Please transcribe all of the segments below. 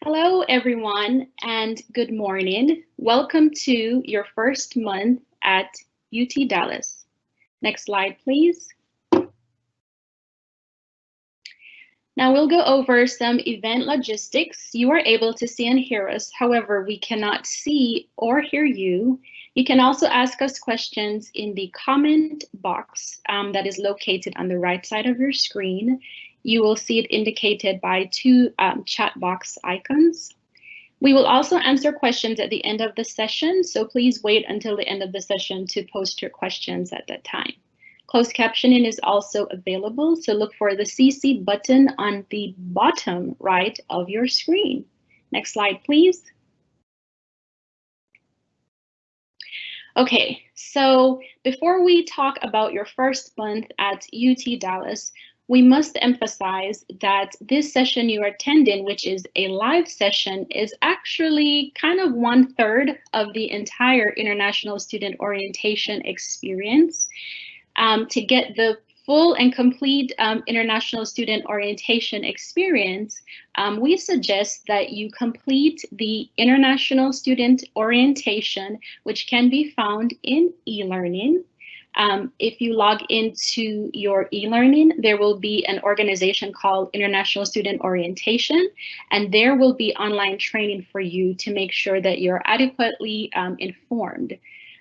Hello, everyone, and good morning. Welcome to your first month at UT Dallas. Next slide, please. Now we'll go over some event logistics. You are able to see and hear us. However, we cannot see or hear you. You can also ask us questions in the comment box that is located on the right side of your screen. You will see it indicated by two chat box icons. We will also answer questions at the end of the session, so please wait until the end of the session to post your questions at that time. Closed captioning is also available, so look for the CC button on the bottom right of your screen. Next slide, please. Okay, so before we talk about your first month at UT Dallas, we must emphasize that this session you are attending, which is a live session, is actually kind of 1/3 of the entire International Student Orientation experience. To get the full and complete International Student Orientation experience, we suggest that you complete the International Student Orientation, which can be found in e-learning. If you log into your e-learning, there will be an organization called International Student Orientation, and there will be online training for you to make sure that you're adequately informed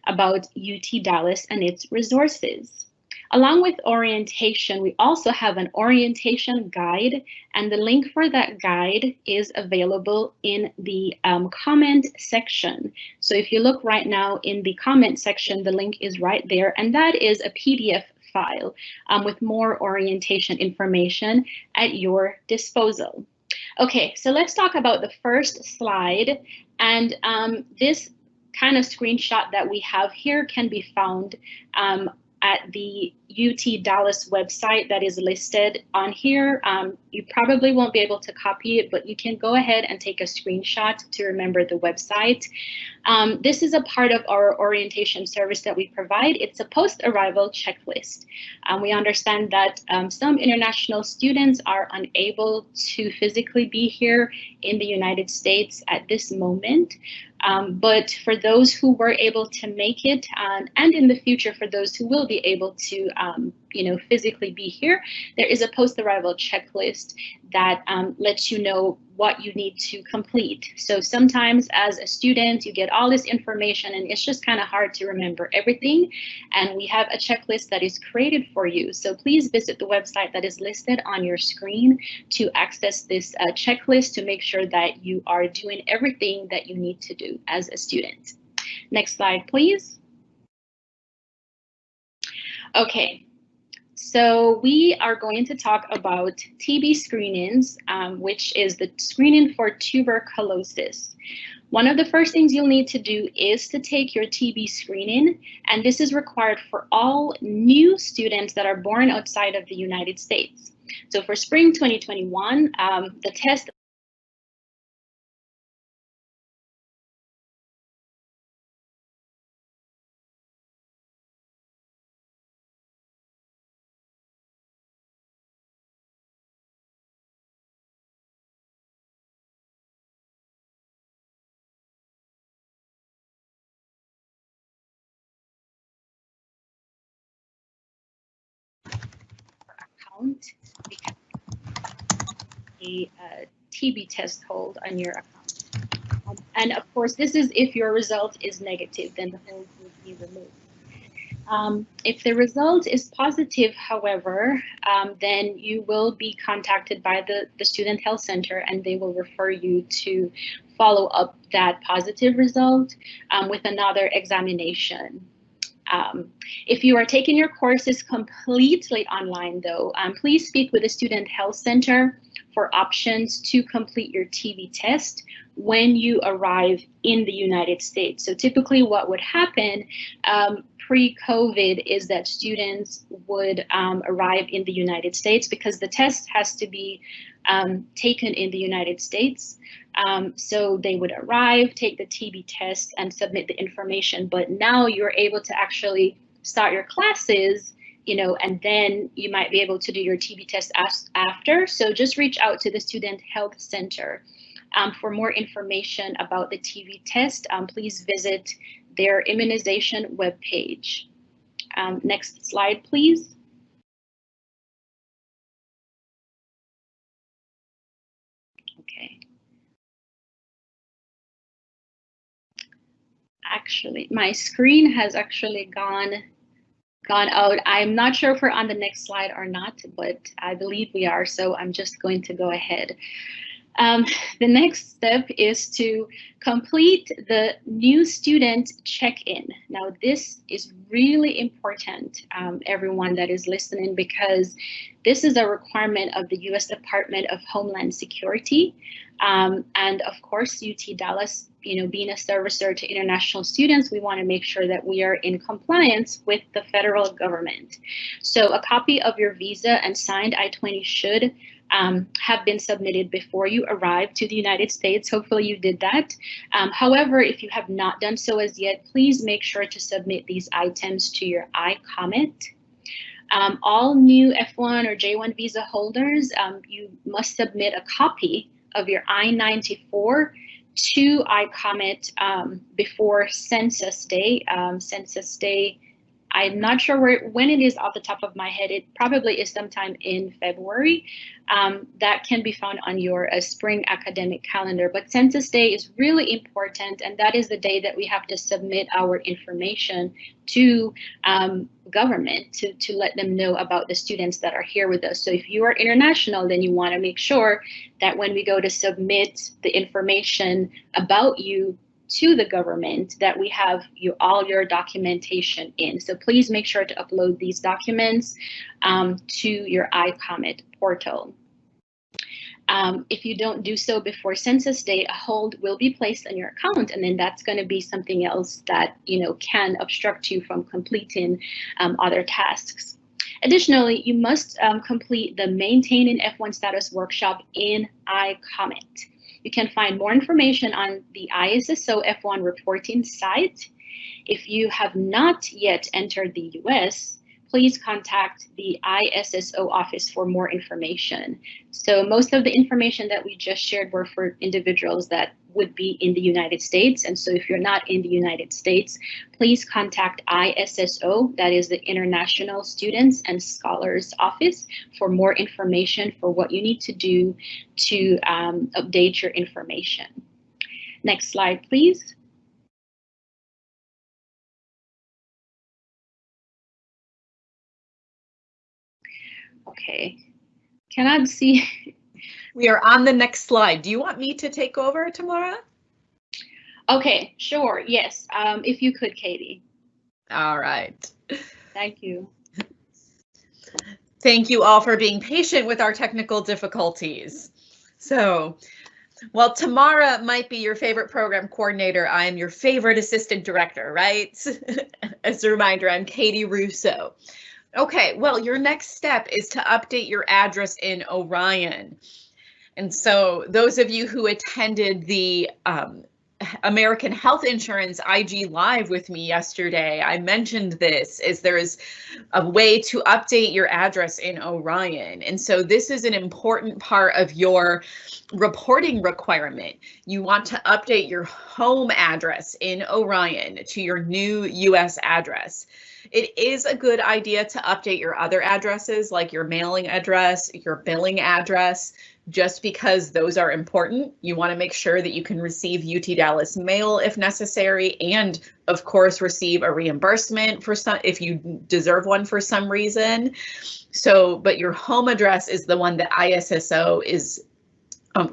about UT Dallas and its resources. Along with orientation, we also have an orientation guide, and the link for that guide is available in the comment section. So if you look right now in the comment section, the link is right there, and that is a PDF file with more orientation information at your disposal. Okay, so let's talk about the first slide, and this kind of screenshot that we have here can be found at the UT Dallas website that is listed on here. You probably won't be able to copy it, but you can go ahead and take a screenshot to remember the website. This is a part of our orientation service that we provide. It's a post-arrival checklist. We understand that some international students are unable to physically be here in the United States at this moment. But for those who were able to make it, and in the future for those who will be able to physically be here, there is a post-arrival checklist that lets you know what you need to complete. So sometimes as a student, you get all this information and it's just kind of hard to remember everything. And we have a checklist that is created for you. So please visit the website that is listed on your screen to access this checklist to make sure that you are doing everything that you need to do as a student. Next slide, please. Okay. So we are going to talk about TB screenings, which is the screening for tuberculosis. One of the first things you'll need to do is to take your TB screening, and this is required for all new students that are born outside of the United States. So for spring 2021, the test account because a TB test hold on your account. And of course, this is if your result is negative, then the hold will be removed. If the result is positive, however, then you will be contacted by the Student Health Center and they will refer you to follow up that positive result with another examination. If you are taking your courses completely online, though, please speak with the Student Health Center for options to complete your TB test when you arrive in the United States. So typically what would happen pre-COVID is that students would arrive in the United States because the test has to be taken in the United States. So they would arrive, take the TB test, and submit the information. But now you're able to actually start your classes, and then you might be able to do your TB test after. So just reach out to the Student Health Center For more information about the TB test, please visit their immunization webpage. Next slide, please. Okay. Actually, my screen has actually gone out. I'm not sure if we're on the next slide or not, but I believe we are, so I'm just going to go ahead. The next step is to complete the new student check-in. Now, this is really important, everyone that is listening, because this is a requirement of the U.S. Department of Homeland Security. And of course, UT Dallas, being a servicer to international students, we want to make sure that we are in compliance with the federal government. So a copy of your visa and signed I-20 should have been submitted before you arrive to the United States. Hopefully you did that. However, if you have not done so as yet, please make sure to submit these items to your I-comment. All new F1 or J1 visa holders, you must submit a copy of your I-94 to I-comment before Census Day. Census Day, I'm not sure when it is off the top of my head. It probably is sometime in February. That can be found on your spring academic calendar. But Census Day is really important, and that is the day that we have to submit our information to government to let them know about the students that are here with us. So if you are international, then you want to make sure that when we go to submit the information about you to the government, that we have all your documentation in. So please make sure to upload these documents to your I-comment portal. If you don't do so before Census Day, a hold will be placed on your account, and then that's going to be something else that can obstruct you from completing other tasks. Additionally, you must complete the Maintaining F1 Status workshop in I-comment. You can find more information on the ISSO F1 reporting site. If you have not yet entered the US, please contact the ISSO office for more information. So most of the information that we just shared were for individuals that would be in the United States. And so if you're not in the United States, please contact ISSO, that is the International Students and Scholars Office, for more information for what you need to do to update your information. Next slide, please. Okay, cannot see. We are on the next slide. Do you want me to take over, Tamara? Okay, sure, yes, if you could, Katie. All right. Thank you. Thank you all for being patient with our technical difficulties. So, while Tamara might be your favorite program coordinator, I am your favorite assistant director, right? As a reminder, I'm Katie Russo. Okay, well, your next step is to update your address in ORION. And so those of you who attended the American Health Insurance IG Live with me yesterday, I mentioned this, is there is a way to update your address in ORION. And so this is an important part of your reporting requirement. You want to update your home address in ORION to your new US address. It is a good idea to update your other addresses, like your mailing address, your billing address, just because those are important. You want to make sure that you can receive UT Dallas mail if necessary, and of course receive a reimbursement for some if you deserve one for some reason. So, but your home address is the one that ISSO is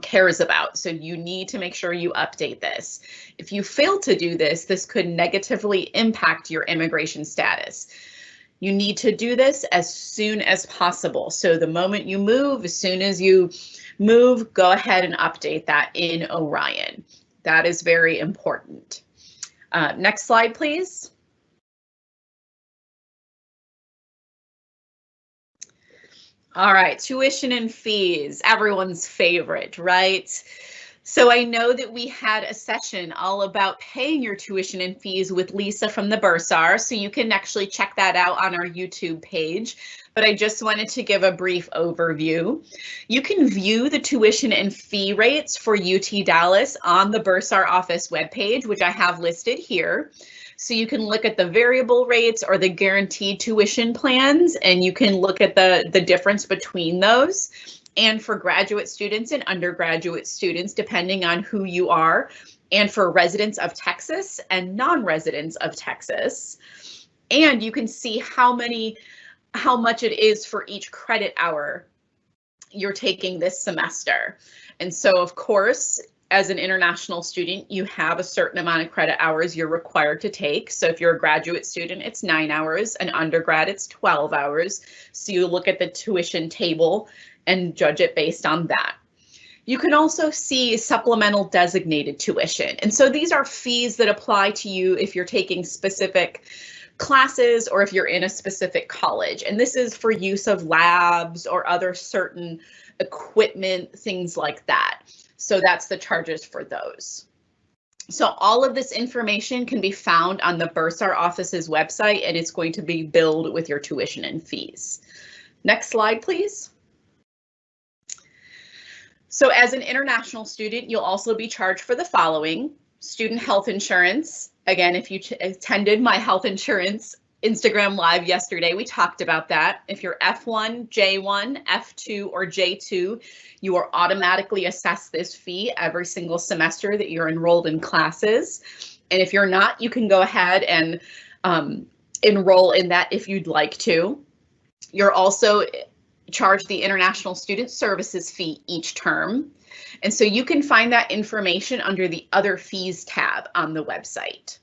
cares about. So you need to make sure you update this. If you fail to do this, this could negatively impact your immigration status. You need to do this as soon as possible. So the moment you move, as soon as you move, go ahead and update that in ORION. That is very important. Next slide, please. All right, tuition and fees, everyone's favorite, right? So I know that we had a session all about paying your tuition and fees with Lisa from the Bursar, so you can actually check that out on our YouTube page. But I just wanted to give a brief overview. You can view the tuition and fee rates for UT Dallas on the Bursar office webpage, which I have listed here. So you can look at the variable rates or the guaranteed tuition plans, and you can look at the difference between those. And for graduate students and undergraduate students, depending on who you are, and for residents of Texas and non-residents of Texas. And you can see how much it is for each credit hour you're taking this semester. And so, of course, as an international student, you have a certain amount of credit hours you're required to take. So if you're a graduate student, it's 9 hours, an undergrad, it's 12 hours. So you look at the tuition table and judge it based on that. You can also see supplemental designated tuition. And so these are fees that apply to you if you're taking specific classes or if you're in a specific college. And this is for use of labs or other certain equipment, things like that. So that's the charges for those. So all of this information can be found on the Bursar office's website, and it's going to be billed with your tuition and fees. Next slide, please. So as an international student, you'll also be charged for the following: student health insurance. Again, if you attended my health insurance Instagram live yesterday, we talked about that. If you're F1, J1, F2, or J2, you are automatically assessed this fee every single semester that you're enrolled in classes. And if you're not, you can go ahead and enroll in that if you'd like to. You're also charged the International Student Services fee each term. And so you can find that information under the Other Fees tab on the website.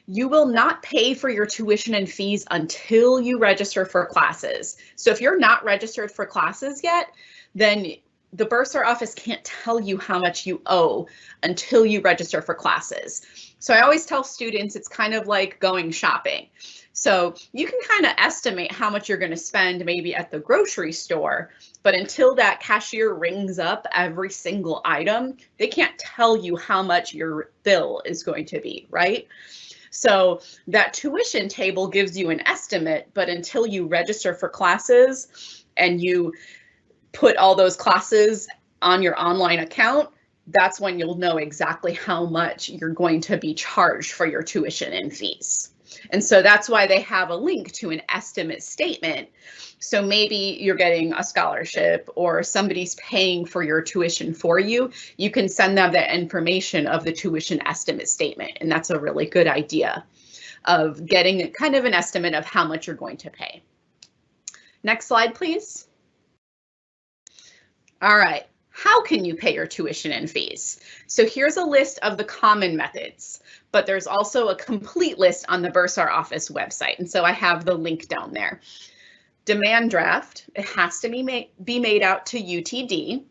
You will not pay for your tuition and fees until you register for classes. So if you're not registered for classes yet, then the Bursar office can't tell you how much you owe until you register for classes. So I always tell students it's kind of like going shopping. So you can kind of estimate how much you're going to spend maybe at the grocery store, but until that cashier rings up every single item, they can't tell you how much your bill is going to be, right? So that tuition table gives you an estimate, but until you register for classes and you put all those classes on your online account, that's when you'll know exactly how much you're going to be charged for your tuition and fees. And so that's why they have a link to an estimate statement. So maybe you're getting a scholarship or somebody's paying for your tuition for you. You can send them that information of the tuition estimate statement. And that's a really good idea of getting kind of an estimate of how much you're going to pay. Next slide, please. All right. How can you pay your tuition and fees? So here's a list of the common methods, but there's also a complete list on the Bursar office website. And so I have the link down there. Demand draft, it has to be made out to UTD.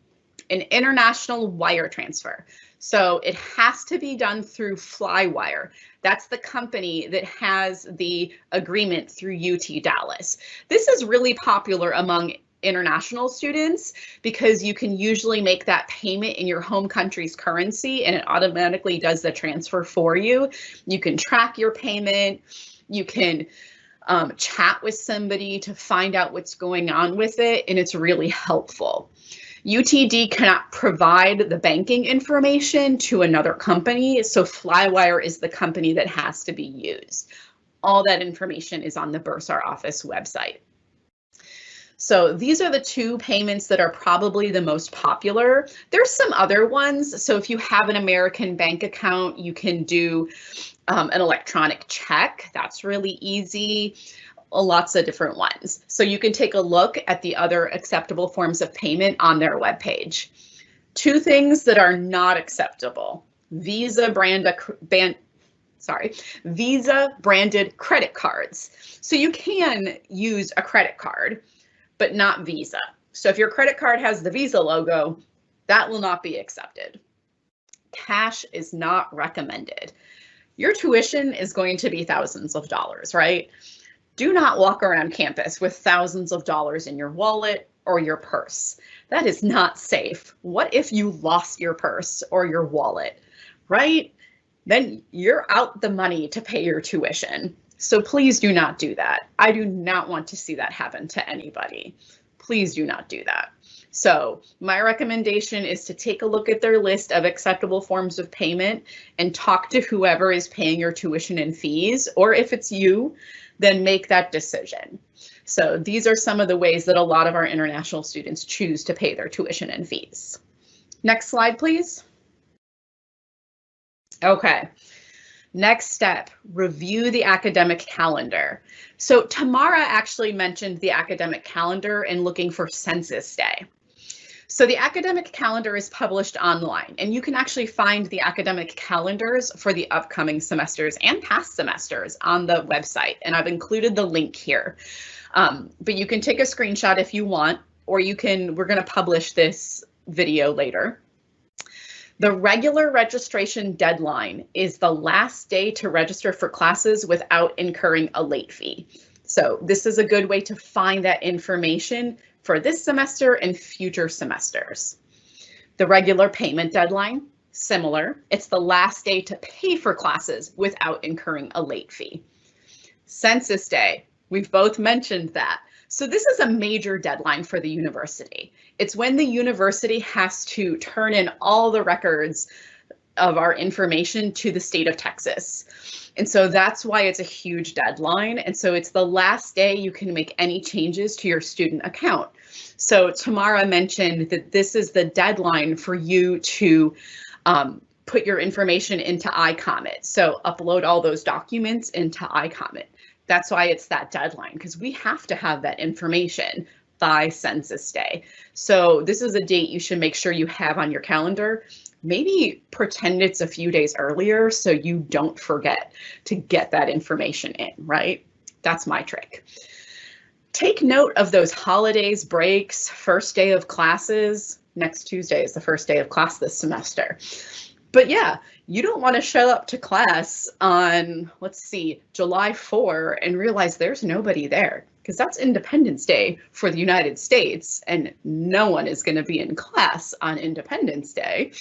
An international wire transfer. So it has to be done through Flywire. That's the company that has the agreement through UT Dallas. This is really popular among international students because you can usually make that payment in your home country's currency and it automatically does the transfer for you. You can track your payment. You can chat with somebody to find out what's going on with it, and it's really helpful. UTD cannot provide the banking information to another company, so Flywire is the company that has to be used. All that information is on the Bursar office website. So these are the two payments that are probably the most popular. There's some other ones. So if you have an American bank account, you can do an electronic check. That's really easy. Lots of different ones. So you can take a look at the other acceptable forms of payment on their webpage. Two things that are not acceptable: Visa branded credit cards. So you can use a credit card, but not Visa. So if your credit card has the Visa logo, that will not be accepted. Cash is not recommended. Your tuition is going to be thousands of dollars, right? Do not walk around campus with thousands of dollars in your wallet or your purse. That is not safe. What if you lost your purse or your wallet, right? Then you're out the money to pay your tuition. So please do not do that. I do not want to see that happen to anybody. Please do not do that. So my recommendation is to take a look at their list of acceptable forms of payment and talk to whoever is paying your tuition and fees, or if it's you, then make that decision. So these are some of the ways that a lot of our international students choose to pay their tuition and fees. Next slide, please. Okay. Next step, review the academic calendar. So Tamara actually mentioned the academic calendar and looking for Census Day. So the academic calendar is published online, and you can actually find the academic calendars for the upcoming semesters and past semesters on the website, and I've included the link here. But you can take a screenshot if you want, or you can, we're going to publish this video later. The regular registration deadline is the last day to register for classes without incurring a late fee. So this is a good way to find that information for this semester and future semesters. The regular payment deadline, similar. It's the last day to pay for classes without incurring a late fee. Census Day, we've both mentioned that. So this is a major deadline for the university. It's when the university has to turn in all the records of our information to the state of Texas. And so that's why it's a huge deadline. And so it's the last day you can make any changes to your student account. So Tamara mentioned that this is the deadline for you to put your information into iCommit. So upload all those documents into iCommit. That's why it's that deadline, because we have to have that information by Census Day. So this is a date you should make sure you have on your calendar. Maybe pretend it's a few days earlier so you don't forget to get that information in, right? That's my trick. Take note of those holidays, breaks, first day of classes. Next Tuesday is the first day of class this semester. But yeah, you don't want to show up to class on, let's see, July 4 and realize there's nobody there, because that's Independence Day for the United States and no one is going to be in class on Independence Day.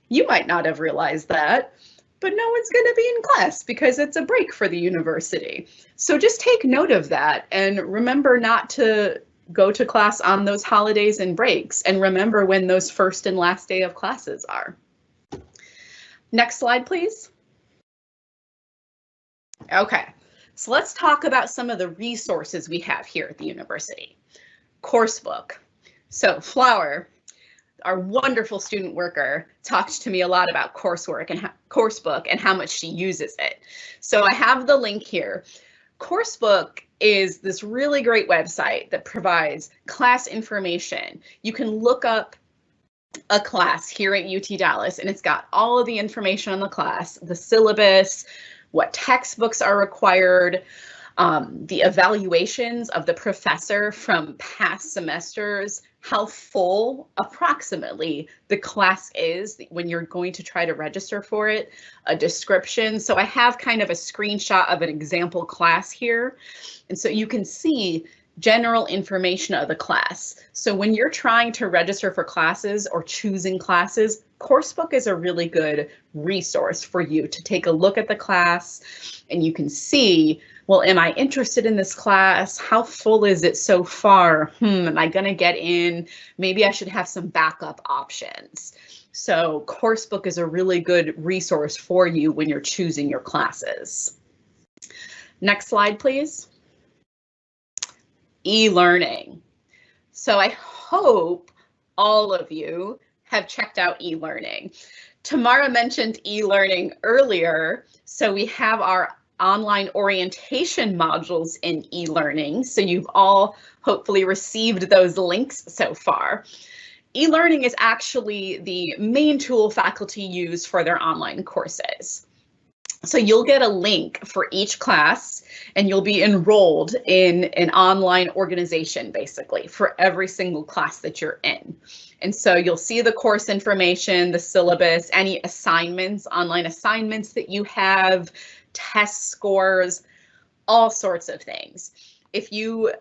You might not have realized that, but no one's going to be in class because it's a break for the university. So just take note of that and remember not to go to class on those holidays and breaks, and remember when those first and last day of classes are. Next slide, please. Okay, so let's talk about some of the resources we have here at the university. Coursebook. So Flower, our wonderful student worker, talked to me a lot about coursework and Coursebook and how much she uses it. So I have the link here. Coursebook is this really great website that provides class information. You can look up a class here at UT Dallas, and it's got all of the information on the class, the syllabus, what textbooks are required, the evaluations of the professor from past semesters, how full approximately the class is when you're going to try to register for it, a description. So I have kind of a screenshot of an example class here. And so you can see general information of the class. So when you're trying to register for classes or choosing classes, Coursebook is a really good resource for you to take a look at the class, and you can see, well, am I interested in this class? How full is it so far? Am I gonna get in? Maybe I should have some backup options. So Coursebook is a really good resource for you when you're choosing your classes. Next slide, please. E-learning. So I hope all of you have checked out e-learning. Tamara mentioned e-learning earlier. So we have our online orientation modules in e-learning. So you've all hopefully received those links so far. E-learning is actually the main tool faculty use for their online courses. So you'll get a link for each class, and you'll be enrolled in an online organization, basically, for every single class that you're in. And so you'll see the course information, the syllabus, any assignments, online assignments that you have, test scores, all sorts of things. If you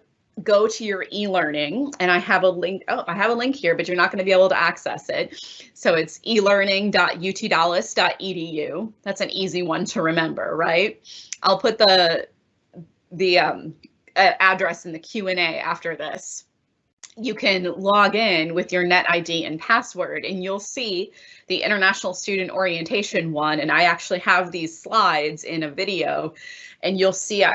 go to your e-learning, and I have a link. Oh, I have a link here, but you're not going to be able to access it. So it's elearning.utdallas.edu. That's an easy one to remember, right? I'll put the address in the Q&A after this. You can log in with your net ID and password, and you'll see the International Student Orientation one. And I actually have these slides in a video, and you'll see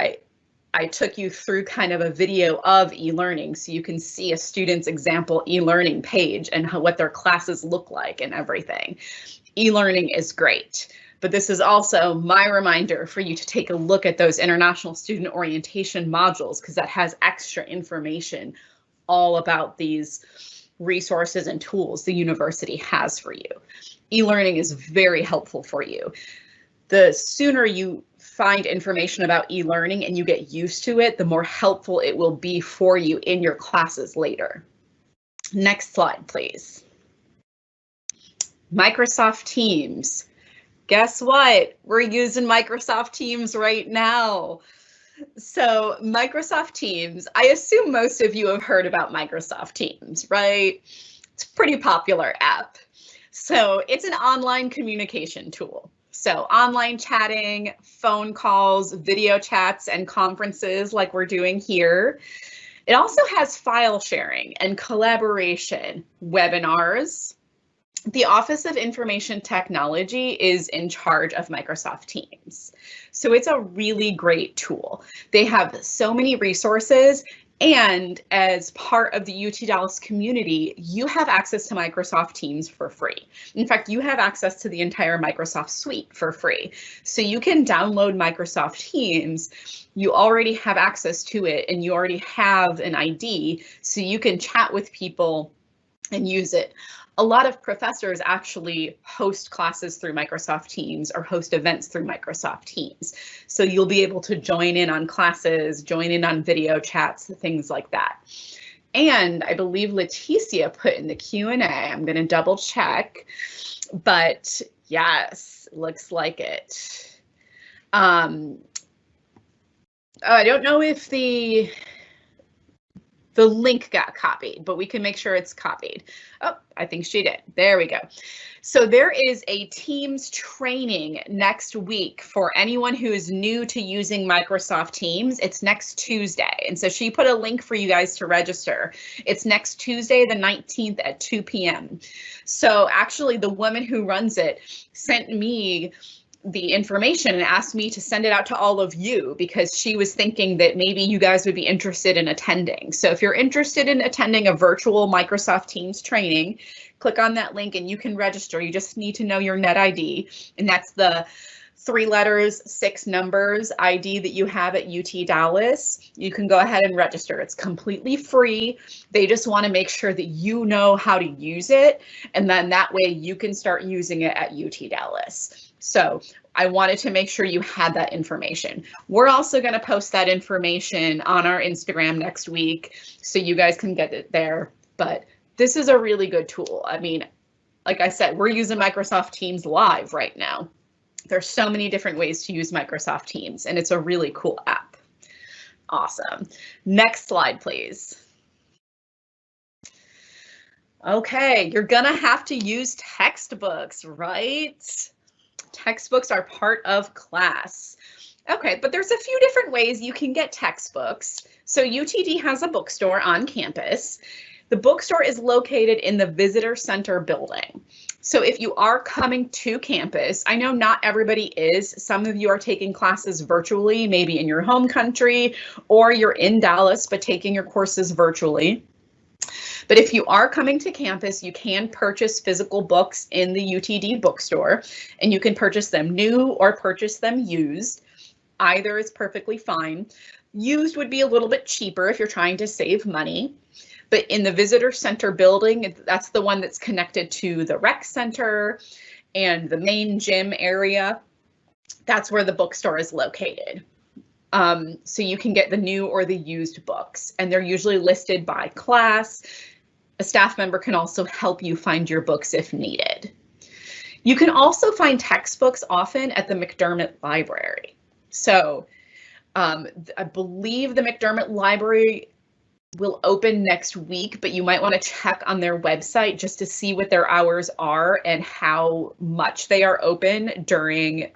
I took you through kind of a video of e-learning, so you can see a student's example e-learning page and what their classes look like and everything. E-learning is great, but this is also my reminder for you to take a look at those International Student Orientation modules, because that has extra information all about these resources and tools the university has for you. E-learning is very helpful for you. The sooner you find information about e-learning and you get used to it, the more helpful it will be for you in your classes later. Next slide, please. Microsoft Teams. Guess what? We're using Microsoft Teams right now. So Microsoft Teams, I assume most of you have heard about Microsoft Teams, right? It's a pretty popular app. So it's an online communication tool. So online chatting, phone calls, video chats, and conferences like we're doing here. It also has file sharing and collaboration, webinars. The Office of Information Technology is in charge of Microsoft Teams. So it's a really great tool. They have so many resources, and as part of the UT Dallas community, you have access to Microsoft Teams for free. In fact, you have access to the entire Microsoft suite for free. So you can download Microsoft Teams. You already have access to it, and you already have an ID, so you can chat with people and use it. A lot of professors actually host classes through Microsoft Teams or host events through Microsoft Teams. So you'll be able to join in on classes, join in on video chats, things like that. And I believe Leticia put in the Q&A, I'm going to double check, but yes, looks like it. I don't know if the link got copied, but we can make sure it's copied. Oh, I think she did. There we go. So there is a Teams training next week for anyone who is new to using Microsoft Teams. It's next Tuesday. And so she put a link for you guys to register. It's next Tuesday, the 19th at 2 p.m. So actually the woman who runs it sent me the information and asked me to send it out to all of you, because she was thinking that maybe you guys would be interested in attending. So if you're interested in attending a virtual Microsoft Teams training, click on that link and you can register. You just need to know your net ID, and that's the 3 letters, 6 numbers ID that you have at UT Dallas. You can go ahead and register. It's completely free. They just want to make sure that you know how to use it, and then that way you can start using it at UT Dallas. So I wanted to make sure you had that information. We're also going to post that information on our Instagram next week, so you guys can get it there. But this is a really good tool. I mean, like I said, we're using Microsoft Teams live right now. There's so many different ways to use Microsoft Teams, and it's a really cool app. Awesome. Next slide, please. Okay, you're gonna have to use textbooks, right? Textbooks are part of class. Okay, but there's a few different ways you can get textbooks. So UTD has a bookstore on campus. The bookstore is located in the Visitor Center building. So if you are coming to campus, I know not everybody is. Some of you are taking classes virtually, maybe in your home country, or you're in Dallas but taking your courses virtually. But if you are coming to campus, you can purchase physical books in the UTD bookstore, and you can purchase them new or purchase them used. Either is perfectly fine. Used would be a little bit cheaper if you're trying to save money. But in the Visitor Center building, that's the one that's connected to the rec center and the main gym area. That's where the bookstore is located. So you can get the new or the used books, and they're usually listed by class. A staff member can also help you find your books if needed. You can also find textbooks often at the McDermott Library. So I believe the McDermott Library will open next week, but you might want to check on their website just to see what their hours are and how much they are open during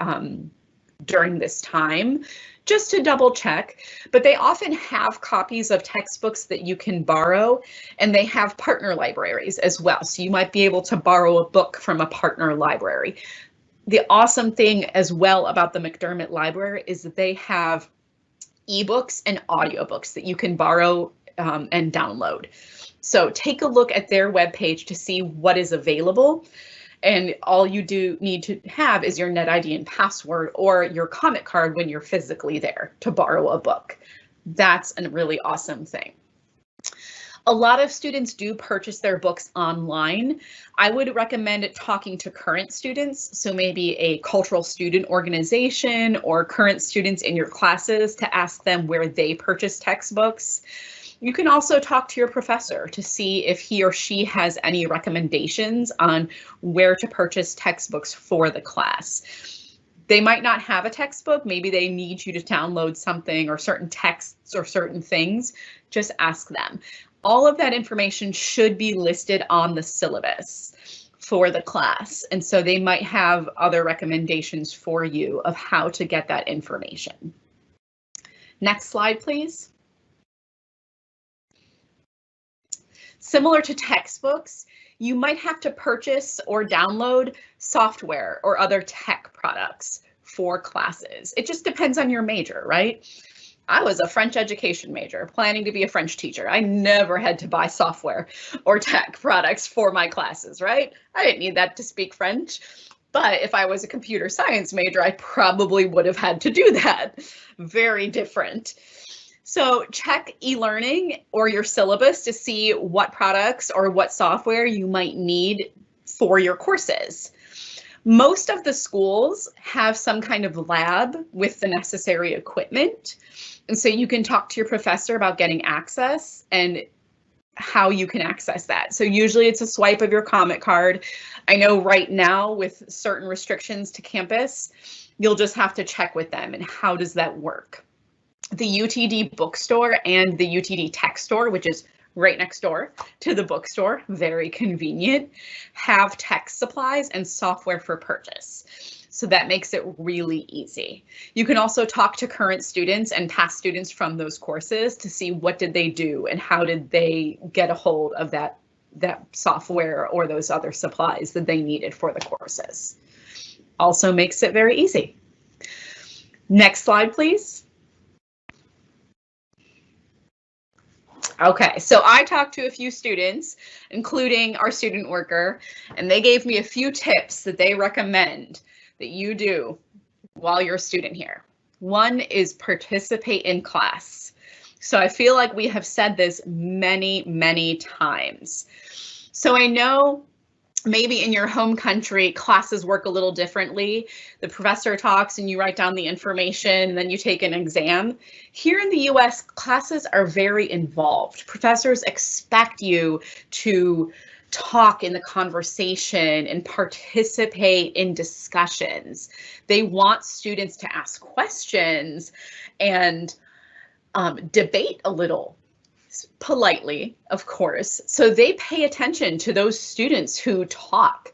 this time, just to double check. But they often have copies of textbooks that you can borrow, and they have partner libraries as well. So you might be able to borrow a book from a partner library. The awesome thing as well about the McDermott Library is that they have ebooks and audiobooks that you can borrow and download. So take a look at their webpage to see what is available. And all you need to have is your NetID and password or your comment card when you're physically there to borrow a book. That's a really awesome thing. A lot of students do purchase their books online. I would recommend talking to current students, so maybe a cultural student organization or current students in your classes to ask them where they purchase textbooks. You can also talk to your professor to see if he or she has any recommendations on where to purchase textbooks for the class. They might not have a textbook, maybe they need you to download something or certain texts or certain things, just ask them. All of that information should be listed on the syllabus for the class, and so they might have other recommendations for you of how to get that information. Next slide, please. Similar to textbooks, you might have to purchase or download software or other tech products for classes. It just depends on your major, right? I was a French education major, planning to be a French teacher. I never had to buy software or tech products for my classes, right? I didn't need that to speak French. But if I was a computer science major, I probably would have had to do that. Very different. So check e-learning or your syllabus to see what products or what software you might need for your courses. Most of the schools have some kind of lab with the necessary equipment. And so you can talk to your professor about getting access and how you can access that. So usually it's a swipe of your comment card. I know right now with certain restrictions to campus, you'll just have to check with them and how does that work. The UTD bookstore and the UTD tech store, which is right next door to the bookstore, very convenient, have tech supplies and software for purchase. So that makes it really easy. You can also talk to current students and past students from those courses to see what did they do and how did they get a hold of that software or those other supplies that they needed for the courses. Also makes it very easy. Next slide, please. Okay, so I talked to a few students, including our student worker, and they gave me a few tips that they recommend that you do while you're a student here. One is participate in class. So I feel like we have said this many, many times. So I know maybe in your home country, classes work a little differently. The professor talks and you write down the information and then you take an exam. Here in the US, classes are very involved. Professors expect you to talk in the conversation and participate in discussions. They want students to ask questions and debate a little. Politely, of course. So they pay attention to those students who talk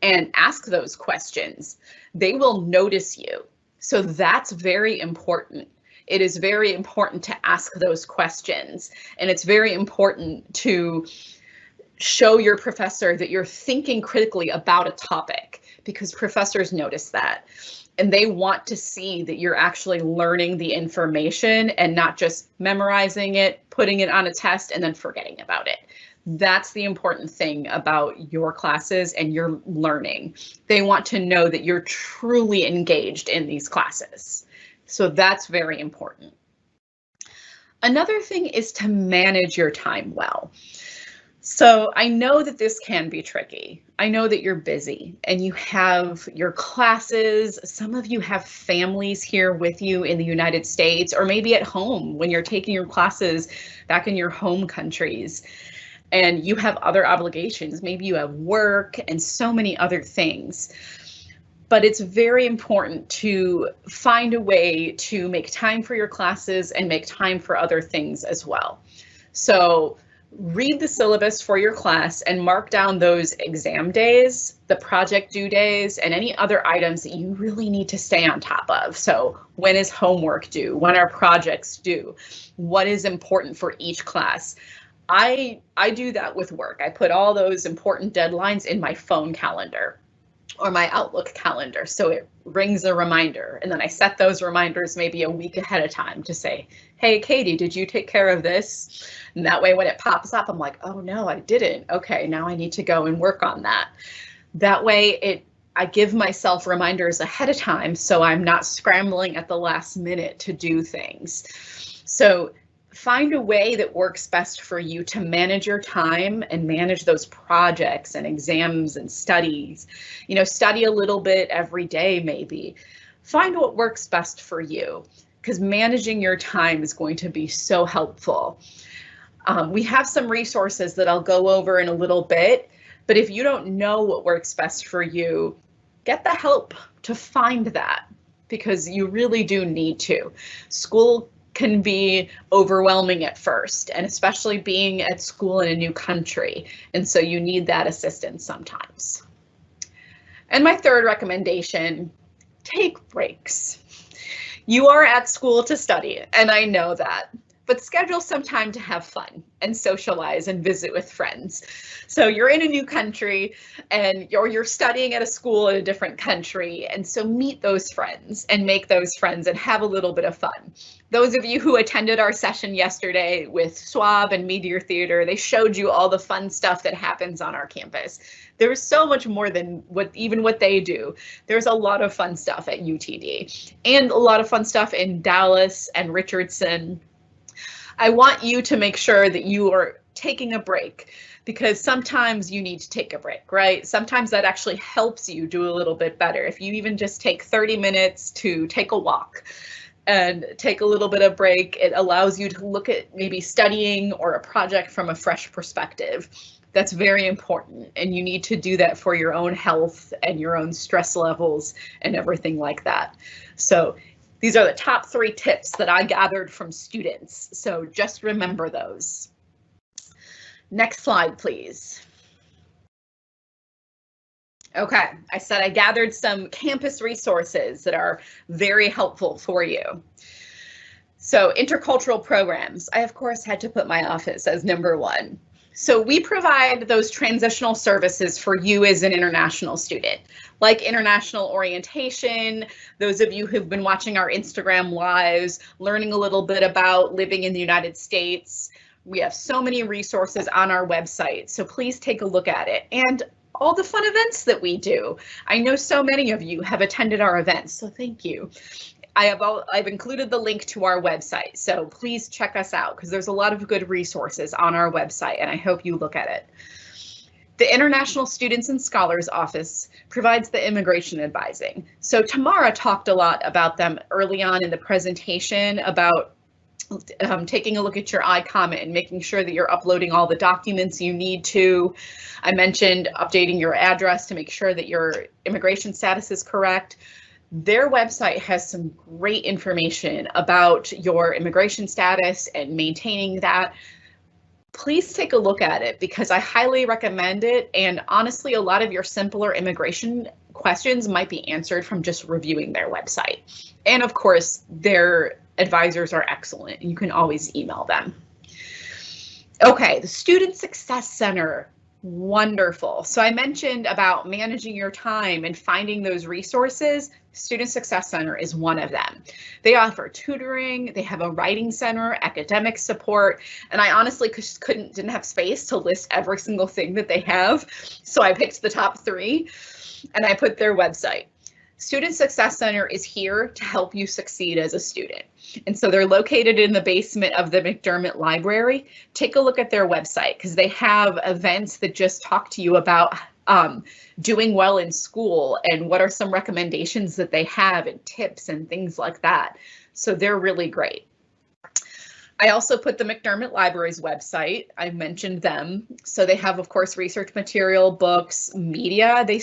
and ask those questions. They will notice you. So that's very important. It is very important to ask those questions. And it's very important to show your professor that you're thinking critically about a topic, because professors notice that. And they want to see that you're actually learning the information and not just memorizing it, putting it on a test, and then forgetting about it. That's the important thing about your classes and your learning. They want to know that you're truly engaged in these classes. So that's very important. Another thing is to manage your time well. So I know that this can be tricky. I know that you're busy and you have your classes. Some of you have families here with you in the United States, or maybe at home when you're taking your classes back in your home countries, and you have other obligations. Maybe you have work and so many other things. But it's very important to find a way to make time for your classes and make time for other things as well. So read the syllabus for your class and mark down those exam days, the project due days, and any other items that you really need to stay on top of. So when is homework due? When are projects due? What is important for each class? I do that with work. I put all those important deadlines in my phone calendar or my Outlook calendar, so it rings a reminder. And then I set those reminders maybe a week ahead of time to say, hey, Katie, did you take care of this? And that way when it pops up, I'm like, oh no, I didn't. Okay, now I need to go and work on that. That way I give myself reminders ahead of time so I'm not scrambling at the last minute to do things. So find a way that works best for you to manage your time and manage those projects and exams and studies. You know, study a little bit every day, maybe. Find what works best for you, because managing your time is going to be so helpful. We have some resources that I'll go over in a little bit, but if you don't know what works best for you, get the help to find that, because you really do need to. School can be overwhelming at first, and especially being at school in a new country. And so you need that assistance sometimes. And my third recommendation, take breaks. You are at school to study, and I know that, but schedule some time to have fun and socialize and visit with friends. So you're in a new country and you're studying at a school in a different country. And so meet those friends and make those friends and have a little bit of fun. Those of you who attended our session yesterday with SWAB and Meteor Theater, they showed you all the fun stuff that happens on our campus. There's so much more than what they do. There's a lot of fun stuff at UTD and a lot of fun stuff in Dallas and Richardson. I want you to make sure that you are taking a break, because sometimes you need to take a break, right? Sometimes that actually helps you do a little bit better. If you even just take 30 minutes to take a walk and take a little bit of break, it allows you to look at maybe studying or a project from a fresh perspective. That's very important, and you need to do that for your own health and your own stress levels and everything like that. So these are the top 3 tips that I gathered from students, so just remember those. Next slide, please. Okay, I said I gathered some campus resources that are very helpful for you. So intercultural programs, I of course had to put my office as number 1. So we provide those transitional services for you as an international student, like international orientation. Those of you who've been watching our Instagram lives, learning a little bit about living in the United States. We have so many resources on our website, so please take a look at it. And all the fun events that we do. I know so many of you have attended our events, so thank you. I've included the link to our website, so please check us out, because there's a lot of good resources on our website, and I hope you look at it. The International Students and Scholars Office provides the immigration advising. So Tamara talked a lot about them early on in the presentation about taking a look at your iComment and making sure that you're uploading all the documents you need to. I mentioned updating your address to make sure that your immigration status is correct. Their website has some great information about your immigration status and maintaining that. Please take a look at it, because I highly recommend it. And honestly, a lot of your simpler immigration questions might be answered from just reviewing their website. And of course, their advisors are excellent. You can always email them. Okay, the Student Success Center. Wonderful. So I mentioned about managing your time and finding those resources. Student Success Center is one of them. They offer tutoring, they have a writing center, academic support, and I honestly didn't have space to list every single thing that they have. So I picked the top 3 and I put their website. Student Success Center is here to help you succeed as a student. And so they're located in the basement of the McDermott Library. Take a look at their website, because they have events that just talk to you about doing well in school and what are some recommendations that they have and tips and things like that. So they're really great. I also put the McDermott Library's website. I mentioned them. So they have, of course, research material, books, media. They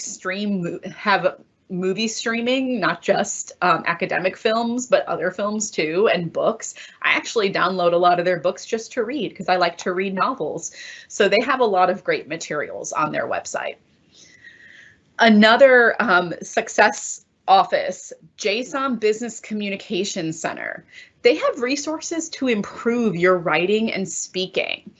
have movie streaming, not just academic films, but other films too, and books. I actually download a lot of their books just to read because I like to read novels. So they have a lot of great materials on their website. Another success office, JSOM Business Communication Center. They have resources to improve your writing and speaking.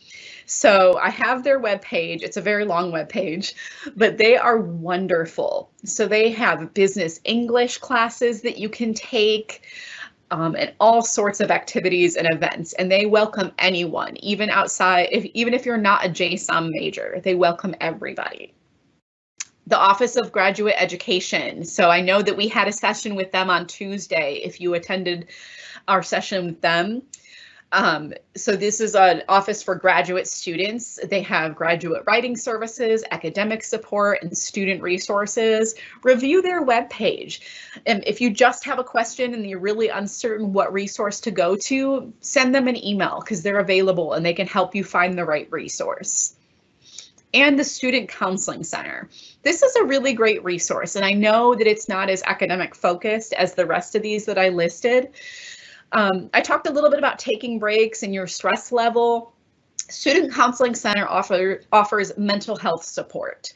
So I have their webpage. It's a very long webpage, but they are wonderful. So they have business English classes that you can take, and all sorts of activities and events. And they welcome anyone, even outside, even if you're not a JSOM major, they welcome everybody. The Office of Graduate Education. So I know that we had a session with them on Tuesday, if you attended our session with them. So this is an office for graduate students. They have graduate writing services, academic support, and student resources. Review their webpage. And if you just have a question and you're really uncertain what resource to go to, send them an email because they're available and they can help you find the right resource. And the Student Counseling Center. This is a really great resource, and I know that it's not as academic focused as the rest of these that I listed. I talked a little bit about taking breaks and your stress level. Student Counseling Center offers mental health support.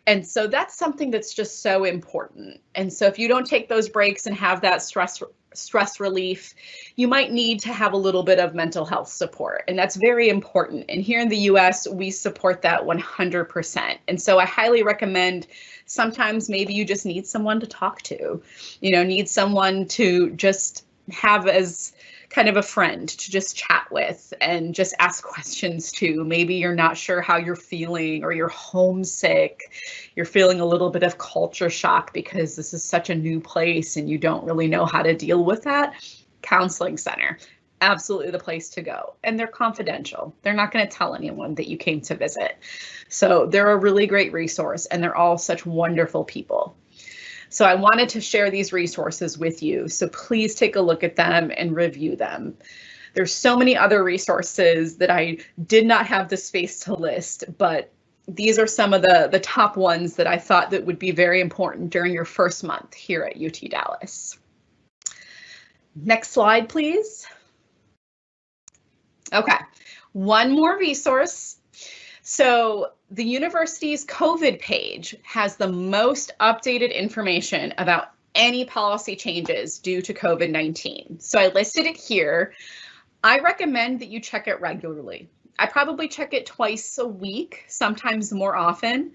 And so that's something that's just so important. And so if you don't take those breaks and have that stress relief, you might need to have a little bit of mental health support, and that's very important. And here in the US, we support that 100%. And so I highly recommend, sometimes maybe you just need someone to talk to, need someone to just have as kind of a friend to just chat with and just ask questions to. Maybe you're not sure how you're feeling, or you're homesick, you're feeling a little bit of culture shock because this is such a new place and you don't really know how to deal with that. Counseling Center, absolutely the place to go. And they're confidential. They're not going to tell anyone that you came to visit. So they're a really great resource, and they're all such wonderful people. So I wanted to share these resources with you. So please take a look at them and review them. There's so many other resources that I did not have the space to list, but these are some of the top ones that I thought that would be very important during your first month here at UT Dallas. Next slide, please. Okay, one more resource. So the university's COVID page has the most updated information about any policy changes due to COVID-19. So I listed it here. I recommend that you check it regularly. I probably check it twice a week, sometimes more often.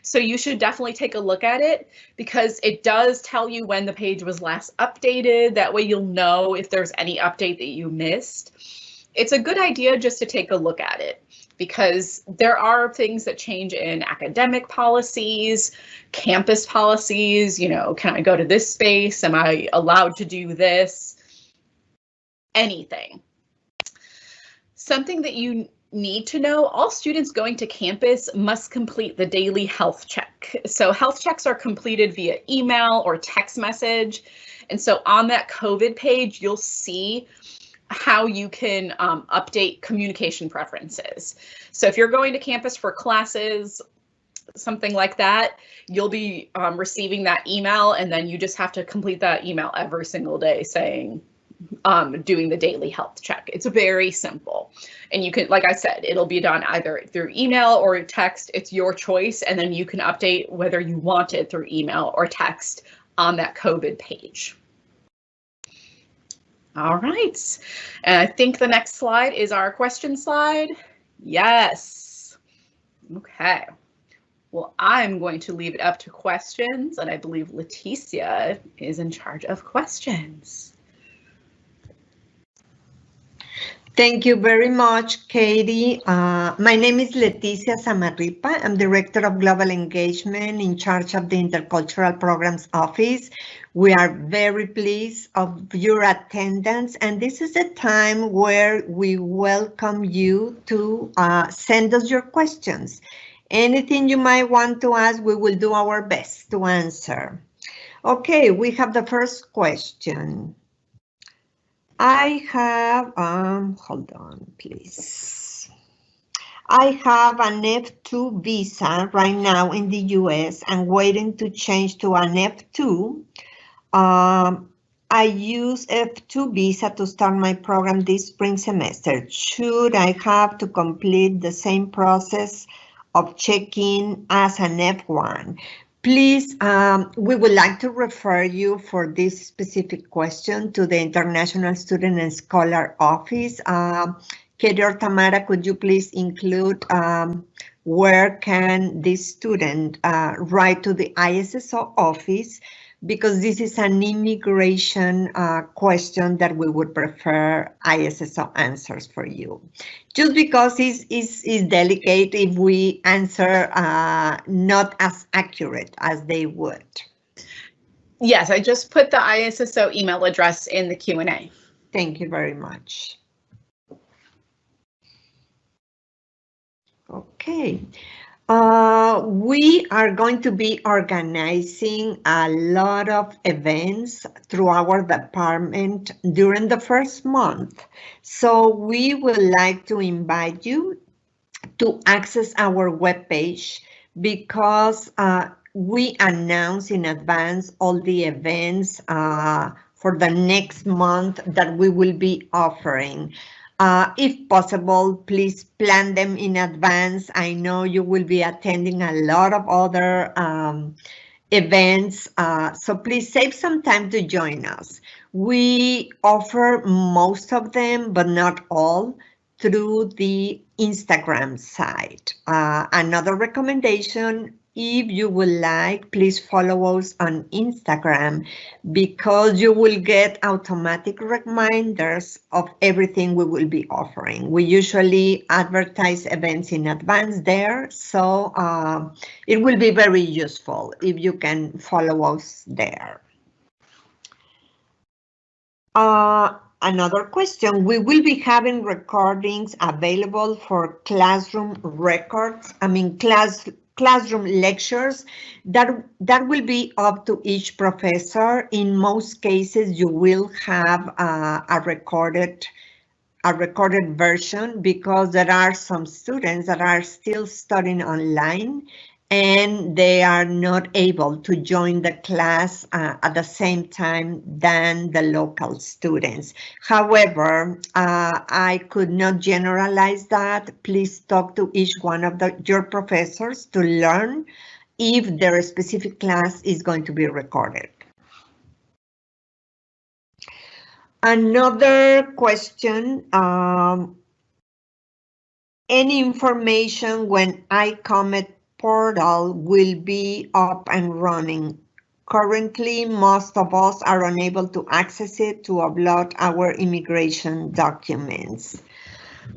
So you should definitely take a look at it, because it does tell you when the page was last updated. That way you'll know if there's any update that you missed. It's a good idea just to take a look at it, because there are things that change in academic policies, campus policies, can I go to this space? Am I allowed to do this? Anything. Something that you need to know, all students going to campus must complete the daily health check. So health checks are completed via email or text message. And so on that COVID page, you'll see how you can update communication preferences. So if you're going to campus for classes, something like that, you'll be receiving that email, and then you just have to complete that email every single day saying, doing the daily health check. It's very simple. And you can, like I said, it'll be done either through email or text. It's your choice. And then you can update whether you want it through email or text on that COVID page. All right, and I think the next slide is our question slide. Yes. Okay. Well, I'm going to leave it up to questions, and I believe Leticia is in charge of questions. Thank you very much, Katie. My name is Leticia Samarripa. I'm Director of Global Engagement in charge of the Intercultural Programs Office. We are very pleased of your attendance, and this is a time where we welcome you to send us your questions. Anything you might want to ask, we will do our best to answer. Okay, we have the first question. I have, hold on, please. I have an F2 visa right now in the US and waiting to change to an F2. I use F2 visa to start my program this spring semester. Should I have to complete the same process of checking as an F1? Please, we would like to refer you for this specific question to the International Student and Scholar Office. Katie or Tamara, could you please include where can this student write to the ISSO office? Because this is an immigration question that we would prefer ISSO answers for you. Just because it's delicate if we answer not as accurate as they would. Yes, I just put the ISSO email address in the Q&A. Thank you very much. Okay. We are going to be organizing a lot of events through our department during the first month. So we would like to invite you to access our webpage because we announce in advance all the events for the next month that we will be offering. If possible, please plan them in advance. I know you will be attending a lot of other events, so please save some time to join us. We offer most of them, but not all, through the Instagram site. Another recommendation, if you would like, please follow us on Instagram because you will get automatic reminders of everything we will be offering. We usually advertise events in advance there, so it will be very useful if you can follow us there. Another question, we will be having recordings available for classroom records, classroom lectures that will be up to each professor. In most cases, you will have a recorded version because there are some students that are still studying online and they are not able to join the class at the same time than the local students. However, I could not generalize that. Please talk to each one of your professors to learn if their specific class is going to be recorded. Another question, any information when iCommet portal will be up and running? Currently, most of us are unable to access it to upload our immigration documents.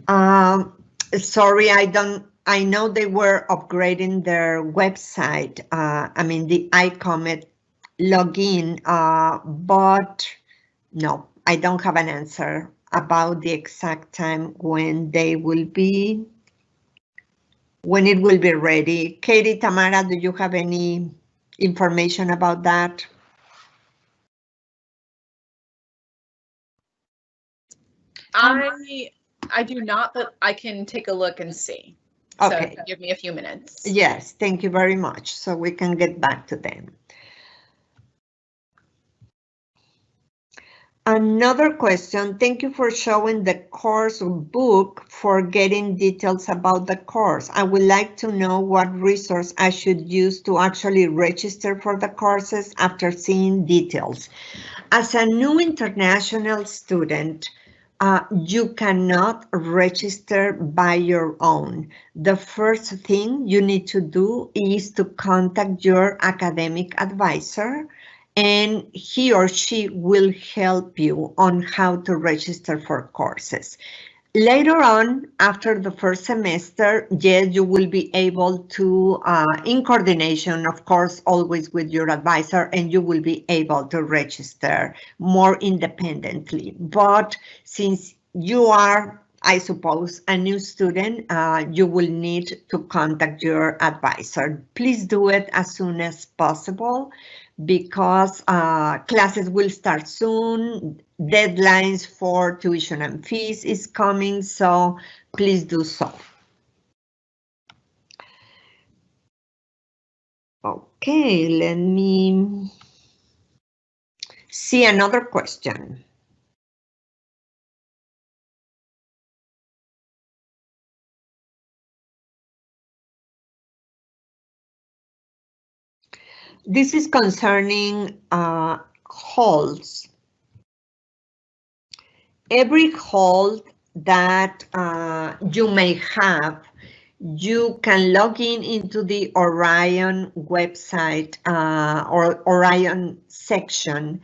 Sorry, I know they were upgrading their website, the iCommet login, but no, I don't have an answer about the exact time when it will be ready. Katie, Tamara, do you have any information about that? I do not, but I can take a look and see. Okay. So give me a few minutes. Yes, thank you very much. So we can get back to them. Another question, thank you for showing the course book for getting details about the course. I would like to know what resource I should use to actually register for the courses after seeing details. As a new international student, you cannot register by your own. The first thing you need to do is to contact your academic advisor, and he or she will help you on how to register for courses. Later on, after the first semester, yes, you will be able to, in coordination, of course, always with your advisor, and you will be able to register more independently. But since you are, I suppose, a new student, you will need to contact your advisor. Please do it as soon as possible, because classes will start soon, deadlines for tuition and fees is coming, so please do so. Okay, let me see another question. This is concerning holds. Every hold that you may have, you can log in into the ORION website or ORION section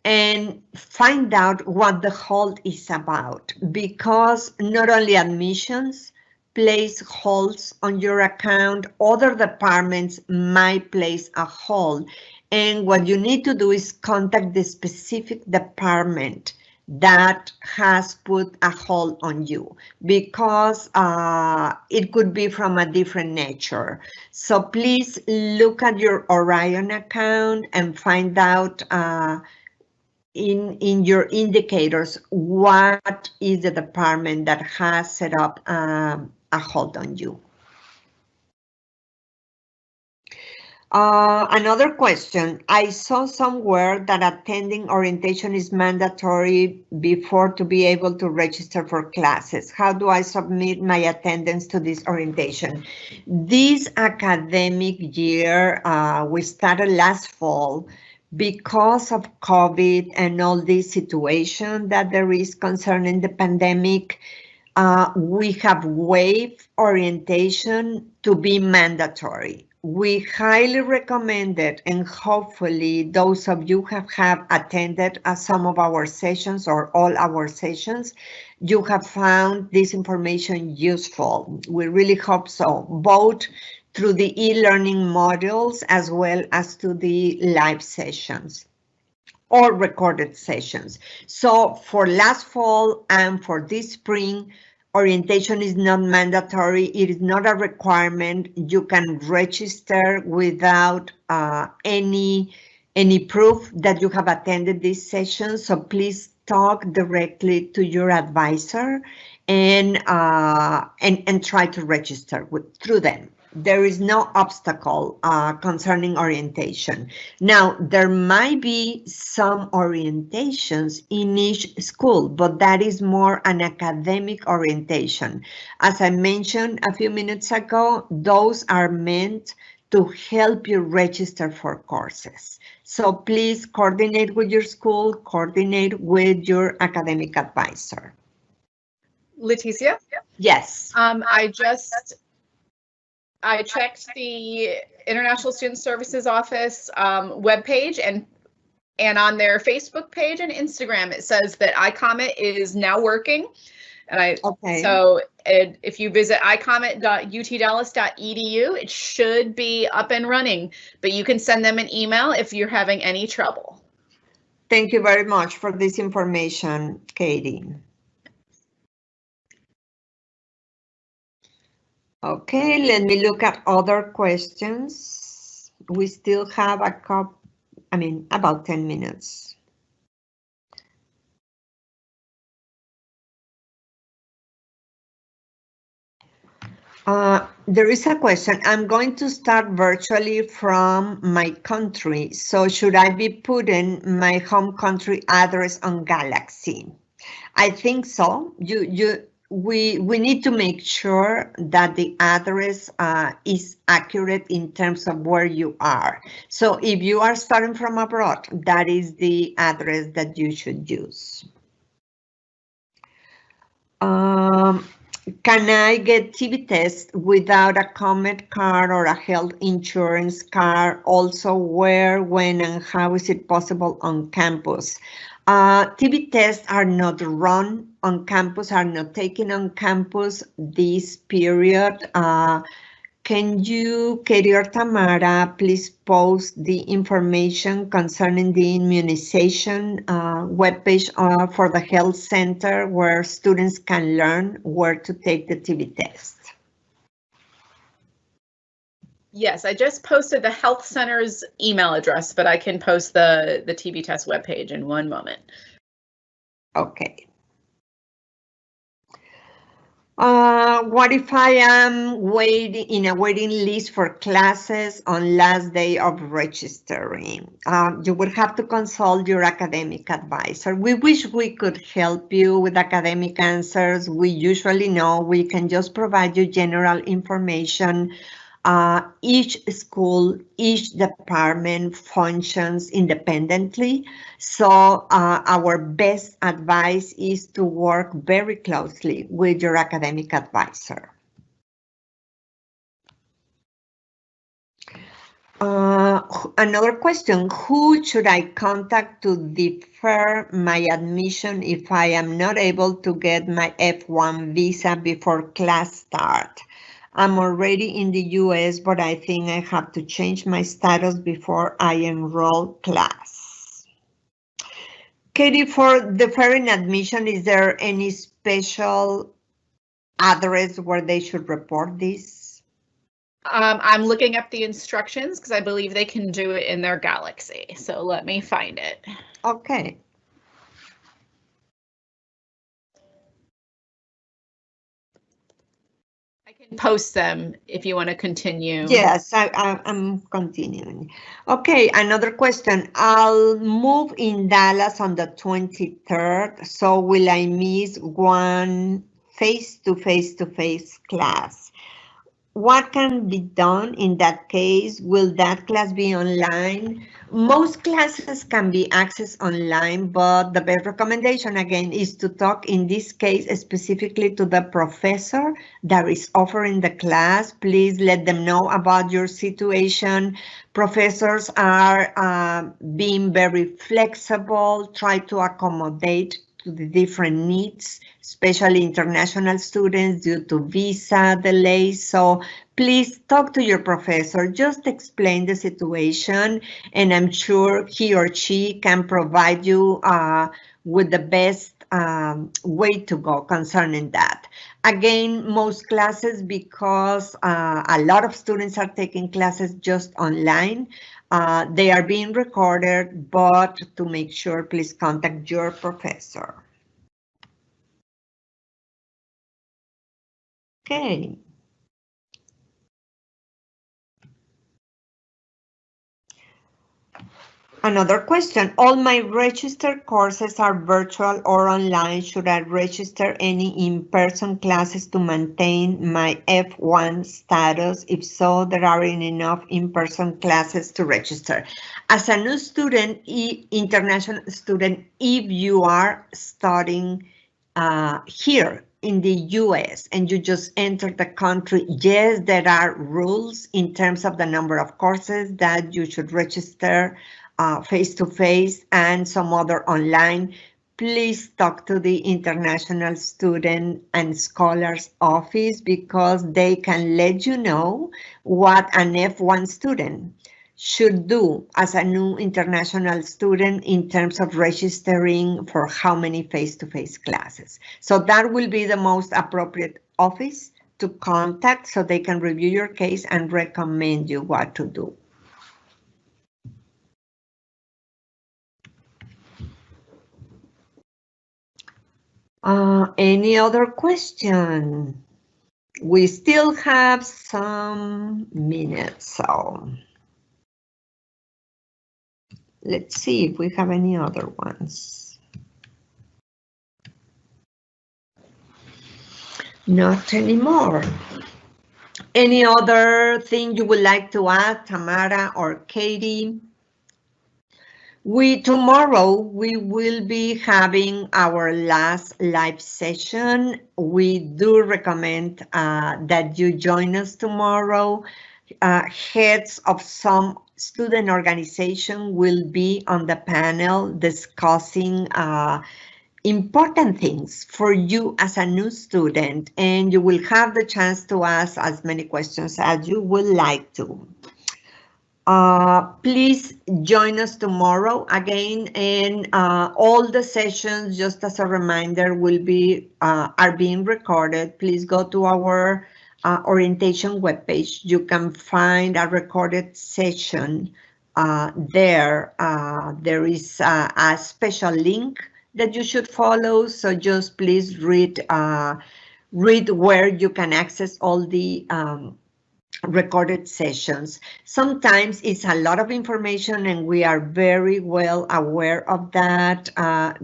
and find out what the hold is about, because not only admissions place holds on your account, other departments might place a hold. And what you need to do is contact the specific department that has put a hold on you, because it could be from a different nature. So please look at your ORION account and find out in your indicators what is the department that has set up a hold on you. Another question. I saw somewhere that attending orientation is mandatory before to be able to register for classes. How do I submit my attendance to this orientation? This academic year, we started last fall. Because of COVID and all this situation that there is concerning the pandemic, we have waived orientation to be mandatory. We highly recommend it, and hopefully those of you who have attended some of our sessions or all our sessions, you have found this information useful. We really hope so, both through the e-learning modules as well as to the live sessions or recorded sessions. So for last fall and for this spring, orientation is not mandatory. It is not a requirement. You can register without any proof that you have attended this session. So please talk directly to your advisor and try to register through them. There is no obstacle concerning orientation. Now, there might be some orientations in each school, but that is more an academic orientation. As I mentioned a few minutes ago, those are meant to help you register for courses. So please coordinate with your school, coordinate with your academic advisor. Leticia? Yes. I checked the International Student Services Office webpage, and on their Facebook page and Instagram, it says that iComment is now working. And so if you visit icomment.utdallas.edu, it should be up and running, but you can send them an email if you're having any trouble. Thank you very much for this information, Katie. Okay, let me look at other questions. We still have about 10 minutes. There is a question. I'm going to start virtually from my country. So should I be putting my home country address on Galaxy? I think so. We need to make sure that the address is accurate in terms of where you are. So if you are starting from abroad, that is the address that you should use. Can I get TB test without a comment card or a health insurance card? Also, where, when, and how is it possible on campus? TB tests are not run on campus, are not taken on campus this period. Can you, Katie or Tamara, please post the information concerning the immunization webpage for the health center where students can learn where to take the TB test? Yes, I just posted the health center's email address, but I can post the TB test webpage in one moment. Okay. What if I am waiting in a waiting list for classes on last day of registering? You will have to consult your academic advisor. We wish we could help you with academic answers. We usually know we can just provide you general information. Each school, each department functions independently. So our best advice is to work very closely with your academic advisor. Another question, who should I contact to defer my admission if I am not able to get my F1 visa before class start? I'm already in the US, but I think I have to change my status before I enroll class. Katie, for deferring admission, is there any special address where they should report this? I'm looking up the instructions because I believe they can do it in their Galaxy. So let me find it. Okay. I can post them if you want to continue. Yes, I'm continuing. Okay, another question. I'll move in Dallas on the 23rd, so will I miss one face-to-face class? What can be done in that case? Will that class be online? Most classes can be accessed online, but the best recommendation again is to talk in this case specifically to the professor that is offering the class. Please let them know about your situation. Professors are being very flexible, try to accommodate to the different needs, especially international students due to visa delays. So please talk to your professor, just explain the situation, and I'm sure he or she can provide you with the best way to go concerning that. Again, most classes, because a lot of students are taking classes just online, they are being recorded, but to make sure, please contact your professor. Okay. Another question, all my registered courses are virtual or online. Should I register any in-person classes to maintain my F1 status? If so, there aren't enough in-person classes to register. As a new student, international student, if you are studying here in the US and you just enter the country, yes, there are rules in terms of the number of courses that you should register face-to-face and some other online. Please talk to the International Student and Scholars Office because they can let you know what an F1 student should do as a new international student in terms of registering for how many face-to-face classes. So that will be the most appropriate office to contact so they can review your case and recommend you what to do. Any other question? We still have some minutes, so let's see if we have any other ones. Not anymore. Any other thing you would like to add, Tamara or Katie? Tomorrow we will be having our last live session. We do recommend that you join us tomorrow. Heads of some student organization will be on the panel discussing important things for you as a new student, and you will have the chance to ask as many questions as you would like to. Please join us tomorrow again, and all the sessions, just as a reminder, will be are being recorded. Please go to our orientation webpage. You can find a recorded session there. There is a special link that you should follow. So just please read read where you can access all the recorded sessions. Sometimes it's a lot of information and we are very well aware of that.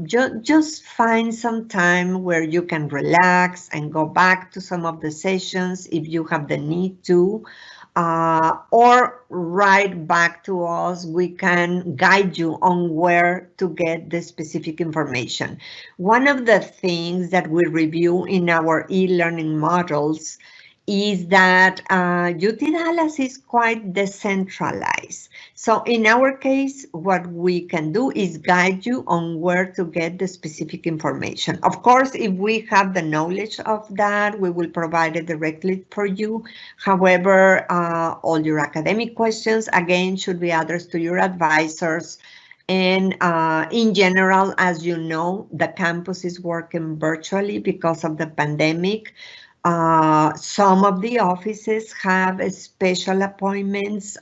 Just find some time where you can relax and go back to some of the sessions if you have the need to. Or write back to us. We can guide you on where to get the specific information. One of the things that we review in our e-learning models is that UT Dallas is quite decentralized. So in our case, what we can do is guide you on where to get the specific information. Of course, if we have the knowledge of that, we will provide it directly for you. However, all your academic questions, again, should be addressed to your advisors. And in general, as you know, the campus is working virtually because of the pandemic. Some of the offices have special appointments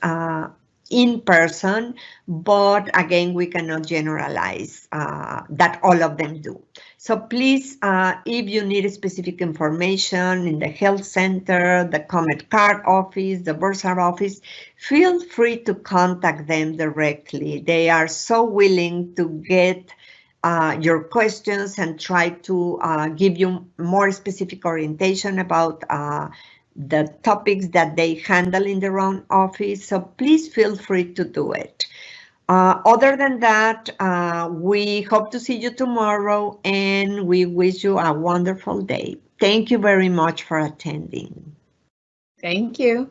in person, but again, we cannot generalize that all of them do. So please, if you need specific information in the health center, the Comet Card office, the Bursar office, feel free to contact them directly. They are so willing to get your questions and try to give you more specific orientation about the topics that they handle in their own office. So please feel free to do it. Other than that, we hope to see you tomorrow and we wish you a wonderful day. Thank you very much for attending. Thank you.